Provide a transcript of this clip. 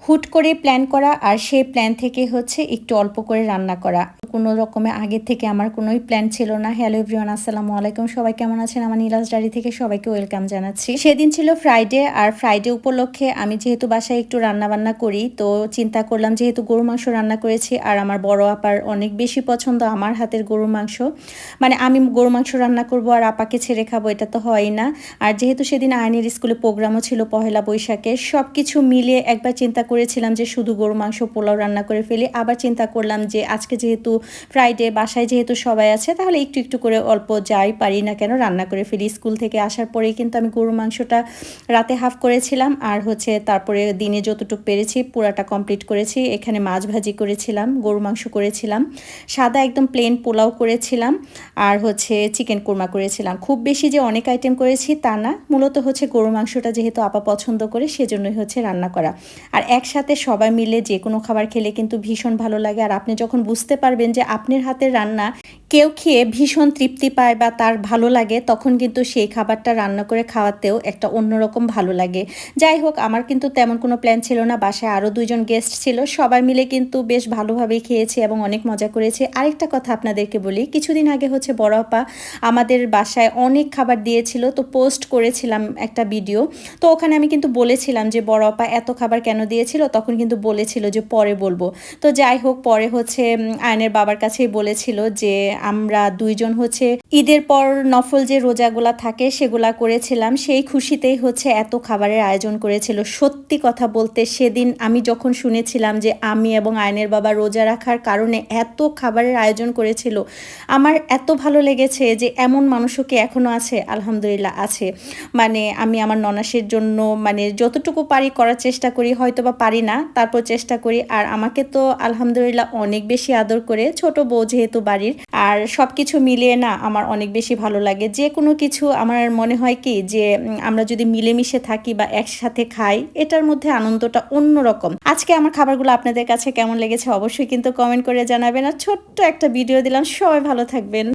হুট করে প্ল্যান করা আর সেই প্ল্যান থেকে হচ্ছে একটু অল্প করে রান্না করা। কোনো রকমে আগে থেকে আমার কোনোই প্ল্যান ছিল না। হ্যালো এভরিওয়ান, আসসালামু আলাইকুম। সবাই কেমন আছেন? আমার নীলাজ ডায়েরি থেকে সবাইকে ওয়েলকাম জানাচ্ছি। সেদিন ছিল ফ্রাইডে, আর ফ্রাইডে উপলক্ষে আমি যেহেতু বাসায় একটু রান্নাবান্না করি, তো চিন্তা করলাম যেহেতু গরু মাংস রান্না করেছি আর আমার বড় আপার অনেক বেশি পছন্দ আমার হাতের গরু মাংস, মানে আমি গরু মাংস রান্না করব আর আপাকে ছেড়ে খাবো, এটা তো হয়ই না। আর যেহেতু সেদিন আইনের স্কুলে প্রোগ্রামও ছিল পহেলা বৈশাখে, সব কিছু মিলিয়ে একবার চিন্তা করেছিলাম যে শুধু গরু মাংস পোলাও রান্না করে ফেলি। আবার চিন্তা করলাম যে আজকে যেহেতু ফ্রাইডে, বাসায় যেহেতু সবাই আছে, তাহলে একটু একটু করে অল্প যাই পারি না কেন রান্না করে ফেলি। স্কুল থেকে আসার পরেই কিন্তু আমি গরু মাংসটা রাতে হাফ করেছিলাম, আর হচ্ছে তারপরে দিনে যতটুকু পেরেছি পুরাটা কমপ্লিট করেছি। এখানে মাছ ভাজি করেছিলাম, গরু মাংস করেছিলাম, সাদা একদম প্লেন পোলাও করেছিলাম, আর হচ্ছে চিকেন কোরমা করেছিলাম। খুব বেশি যে অনেক আইটেম করেছি তা না, মূলত হচ্ছে গরু মাংসটা যেহেতু আপা পছন্দ করে সেজন্যই হচ্ছে রান্না করা। আর একসাথে সবাই মিলে যে কোনো খাবার খেলে কিন্তু ভীষণ ভালো লাগে। আর আপনি যখন বুঝতে পারবেন যে আপনার হাতের রান্না কেউ খেয়ে ভীষণ তৃপ্তি পায় বা তার ভালো লাগে, তখন কিন্তু সেই খাবারটা রান্না করে খাওয়াতেও একটা অন্যরকম ভালো লাগে। যাই হোক, আমার কিন্তু তেমন কোনো প্ল্যান ছিল না, বাসায় আরও দুইজন গেস্ট ছিল, সবাই মিলে কিন্তু বেশ ভালোভাবেই খেয়েছি এবং অনেক মজা করেছি। আরেকটা কথা আপনাদেরকে বলি, কিছুদিন আগে হচ্ছে বড় আপা আমাদের বাসায় অনেক খাবার দিয়েছিল, তো পোস্ট করেছিলাম একটা ভিডিও। তো ওখানে আমি কিন্তু বলেছিলাম যে বড় আপা এত খাবার কেন দিয়েছিল, তখন কিন্তু বলেছিল যে পরে বলবো। তো যাই হোক, পরে হচ্ছে আয়নের বাবার কাছেই বলেছিল যে আমরা দুইজন হচ্ছে ঈদের পর নফল যে রোজাগুলা থাকে সেগুলা করেছিলাম, সেই খুশিতেই হচ্ছে এত খাবারের আয়োজন করেছিল। সত্যি কথা বলতে সেদিন আমি যখন শুনেছিলাম যে আমি এবং আয়নের বাবা রোজা রাখার কারণে এত খাবারের আয়োজন করেছিল, আমার এত ভালো লেগেছে যে এমন মানুষও কি এখনও আছে। আলহামদুলিল্লাহ আছে। মানে আমি আমার ননাসের জন্য মানে যতটুকু পারি করার চেষ্টা করি, হয়তো বা পারি না, তারপর চেষ্টা করি। আর আমাকে তো আলহামদুলিল্লাহ অনেক বেশি আদর করে, ছোট বউ যেহেতু বাড়ির। আর সব কিছু মিলিয়ে না আমার অনেক বেশি ভালো লাগে। যে কোনো কিছু আমার মনে হয় কি যে আমরা যদি মিলেমিশে থাকি বা একসাথে খাই, এটার মধ্যে আনন্দটা অন্যরকম। আজকে আমার খাবারগুলো আপনাদের কাছে কেমন লেগেছে অবশ্যই কিন্তু কমেন্ট করে জানাবেন। আর ছোট্ট একটা ভিডিও দিলাম, সবাই ভালো থাকবেন।